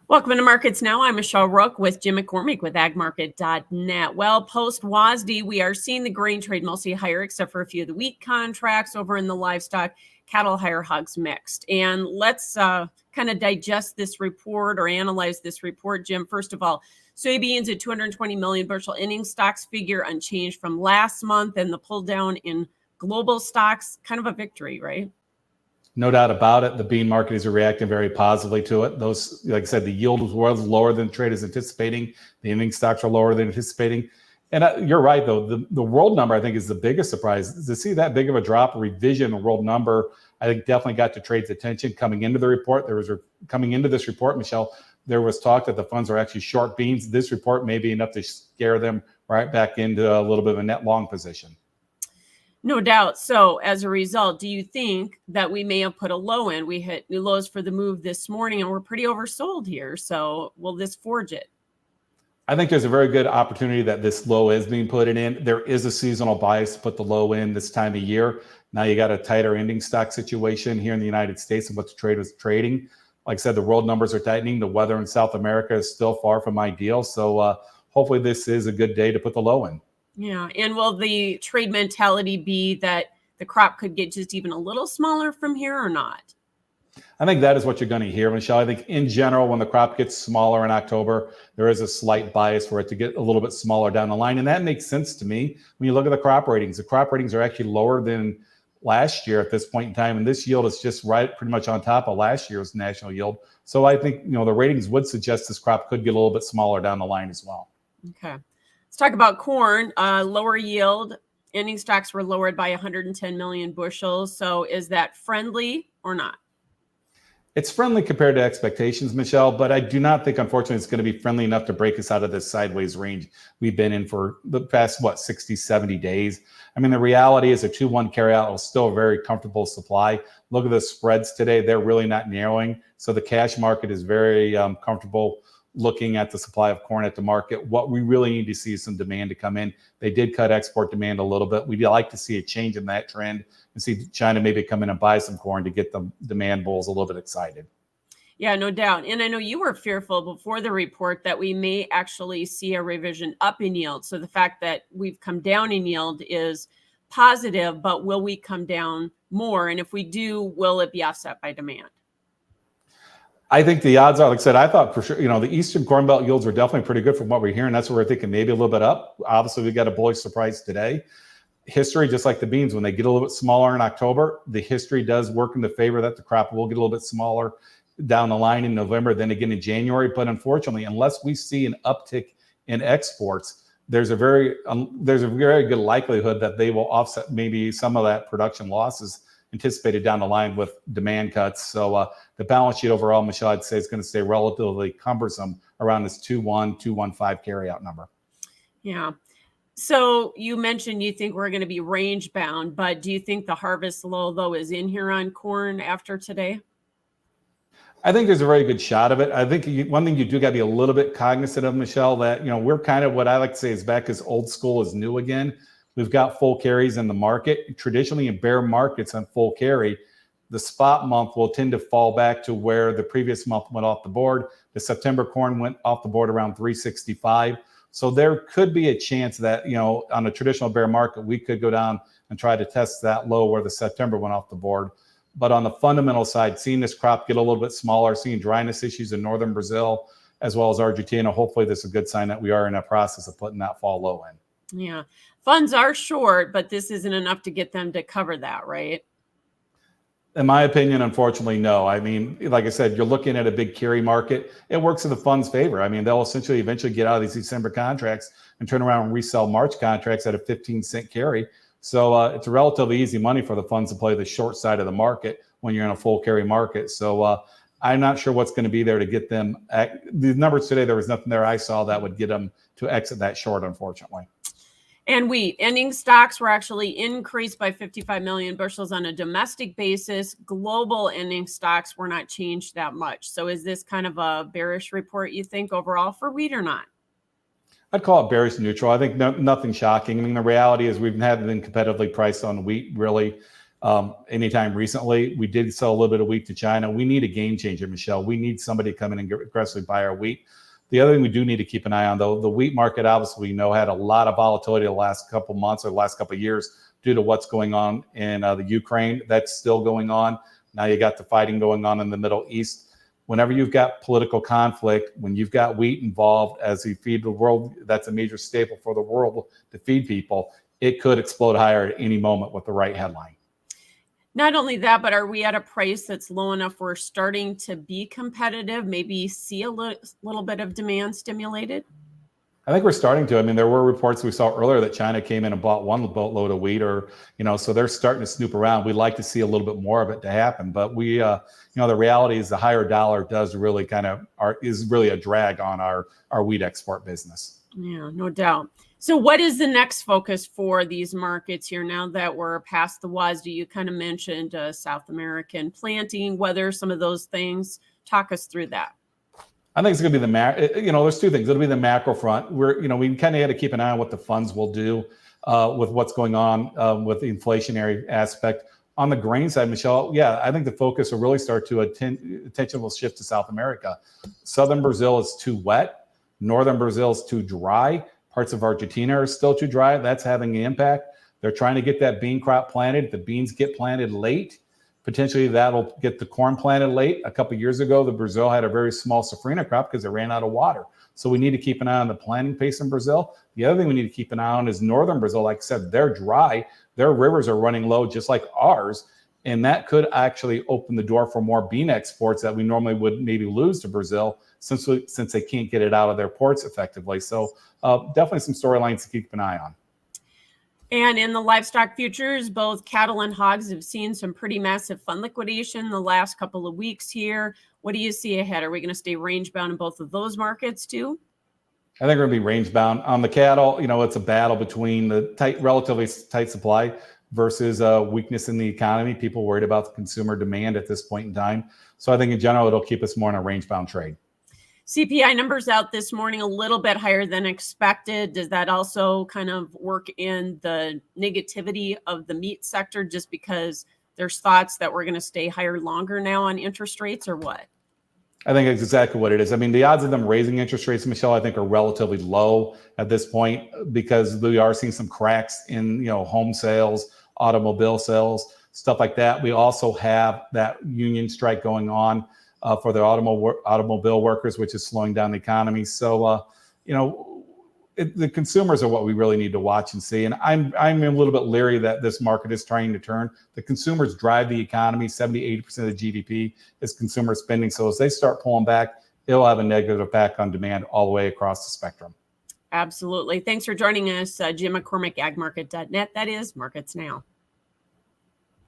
Welcome to Markets Now. I'm Michelle Rook with Jim McCormick with agmarket.net. Well, post WASDE, we are seeing the grain trade mostly higher, except for a few of the wheat contracts over in the livestock, cattle higher, hogs mixed. And let's kind of digest this report or analyze this report, Jim. First of all, soybeans at 220 million bushel ending stocks figure unchanged from last month, and the pull down in global stocks, kind of a victory, right? No doubt about it. The bean market is reacting very positively to it. Those, like I said, the yield was lower than trade is anticipating. The ending stocks are lower than anticipating. And you're right, though. The world number, I think, is the biggest surprise. To see that big of a drop, revision, a world number, I think definitely got to trade's attention coming into the report. Coming into this report, Michelle, there was talk that the funds are actually short beans. This report may be enough to scare them right back into a little bit of a net long position. No doubt. So as a result, do you think that we may have put a low in? We hit new lows for the move this morning and we're pretty oversold here. So will this forge it? I think there's a very good opportunity that this low is being put in. There is a seasonal bias to put the low in this time of year. Now you got a tighter ending stock situation here in the United States and what the trade was trading. Like I said, the world numbers are tightening. The weather in South America is still far from ideal. So hopefully this is a good day to put the low in. Yeah. And will the trade mentality be that the crop could get just even a little smaller from here or not? I think that is what you're going to hear, Michelle. I think in general, when the crop gets smaller in October, there is a slight bias for it to get a little bit smaller down the line. And that makes sense to me when you look at the crop ratings. The crop ratings are actually lower than last year at this point in time. And this yield is just right pretty much on top of last year's national yield. So I think, the ratings would suggest this crop could get a little bit smaller down the line as well. Okay. Let's talk about corn. Lower yield. Ending stocks were lowered by 110 million bushels. So is that friendly or not? It's friendly compared to expectations, Michelle, but I do not think, unfortunately, it's going to be friendly enough to break us out of this sideways range we've been in for the past, 60, 70 days. I mean, the reality is a 2-1 carryout is still a very comfortable supply. Look at the spreads today. They're really not narrowing. So the cash market is very comfortable looking at the supply of corn at the market. What we really need to see is some demand to come in. They did cut export demand a little bit. We'd like to see a change in that trend and see China maybe come in and buy some corn to get the demand bulls a little bit excited. Yeah, no doubt. And I know you were fearful before the report that we may actually see a revision up in yield. So the fact that we've come down in yield is positive, but will we come down more? And if we do, will it be offset by demand? I think the odds are, like I said, I thought for sure, the Eastern Corn Belt yields are definitely pretty good from what we're hearing. That's what we're thinking, maybe a little bit up. Obviously, we got a bullish surprise today. History, just like the beans, when they get a little bit smaller in October, the history does work in the favor that the crop will get a little bit smaller down the line in November, then again in January. But unfortunately, unless we see an uptick in exports, there's a very good likelihood that they will offset maybe some of that production losses anticipated down the line with demand cuts. So the balance sheet overall, Michelle, I'd say is going to stay relatively cumbersome around this 2.1, 2.15 carryout number. Yeah. So you mentioned you think we're going to be range bound, but do you think the harvest low, though, is in here on corn after today? I think there's a very good shot of it. I think one thing you do got to be a little bit cognizant of, Michelle, that, we're kind of what I like to say is back as old school as new again. We've got full carries in the market. Traditionally, in bear markets on full carry, the spot month will tend to fall back to where the previous month went off the board. The September corn went off the board around 365. So there could be a chance that, on a traditional bear market, we could go down and try to test that low where the September went off the board. But on the fundamental side, seeing this crop get a little bit smaller, seeing dryness issues in northern Brazil, as well as Argentina, hopefully this is a good sign that we are in a process of putting that fall low in. Yeah. Funds are short, but this isn't enough to get them to cover that, right? In my opinion, unfortunately, no. I mean, like I said, you're looking at a big carry market. It works in the fund's favor. I mean, they'll essentially eventually get out of these December contracts and turn around and resell March contracts at a 15-cent carry. So it's relatively easy money for the funds to play the short side of the market when you're in a full carry market. So I'm not sure what's going to be there to get them. The numbers today, there was nothing there I saw that would get them to exit that short, unfortunately. And wheat ending stocks were actually increased by 55 million bushels on a domestic basis. Global ending stocks were not changed that much. So is this kind of a bearish report, you think, overall for wheat or not? I'd call it bearish neutral. I think nothing shocking. I mean, the reality is we've had been competitively priced on wheat, really. anytime recently. We did sell a little bit of wheat to China. We need a game changer, Michelle. We need somebody to come in and aggressively buy our wheat. The other thing we do need to keep an eye on, though, the wheat market, obviously, we know had a lot of volatility the last couple months or the last couple of years due to what's going on in the Ukraine. That's still going on. Now you got the fighting going on in the Middle East. Whenever you've got political conflict, when you've got wheat involved as you feed the world, that's a major staple for the world to feed people. It could explode higher at any moment with the right headline. Not only that, but are we at a price that's low enough we're starting to be competitive, maybe see a little bit of demand stimulated? I think we're starting to. I mean, there were reports we saw earlier that China came in and bought one boatload of wheat, or, so they're starting to snoop around. We'd like to see a little bit more of it to happen, but we, the reality is the higher dollar does really is really a drag on our wheat export business. Yeah, no doubt. So what is the next focus for these markets here now that we're past the WASDE? You kind of mentioned South American planting, weather, some of those things. Talk us through that. I think it's going to be there's two things. It'll be the macro front. We kind of had to keep an eye on what the funds will do with what's going on with the inflationary aspect. On the grain side, Michelle, I think the focus will really start to attention will shift to South America. Southern Brazil is too wet. Northern Brazil is too dry. Parts of Argentina are still too dry. That's having an impact. They're trying to get that bean crop planted. The beans get planted late. Potentially that'll get the corn planted late. A couple of years ago, the Brazil had a very small safrinha crop because they ran out of water. So we need to keep an eye on the planting pace in Brazil. The other thing we need to keep an eye on is Northern Brazil. Like I said, they're dry. Their rivers are running low just like ours. And that could actually open the door for more bean exports that we normally would maybe lose to Brazil since they can't get it out of their ports effectively. So definitely some storylines to keep an eye on. And in the livestock futures, both cattle and hogs have seen some pretty massive fund liquidation the last couple of weeks here. What do you see ahead? Are we going to stay range bound in both of those markets too? I think we're going to be range bound. On the cattle, it's a battle between the relatively tight supply versus weakness in the economy. People worried about the consumer demand at this point in time. So I think in general, it'll keep us more in a range bound trade. CPI numbers out this morning a little bit higher than expected. Does that also kind of work in the negativity of the meat sector just because there's thoughts that we're going to stay higher longer now on interest rates, or what? I think it's exactly what it is. I mean, the odds of them raising interest rates, Michelle, I think are relatively low at this point because we are seeing some cracks in, home sales, automobile sales, stuff like that. We also have that union strike going on for the automobile workers, which is slowing down the economy. So, the consumers are what we really need to watch and see. And I'm a little bit leery that this market is trying to turn. The consumers drive the economy. 70-80% of the GDP is consumer spending. So as they start pulling back, it'll have a negative effect on demand all the way across the spectrum. Absolutely. Thanks for joining us, Jim McCormick, agmarket.net. That is Markets Now.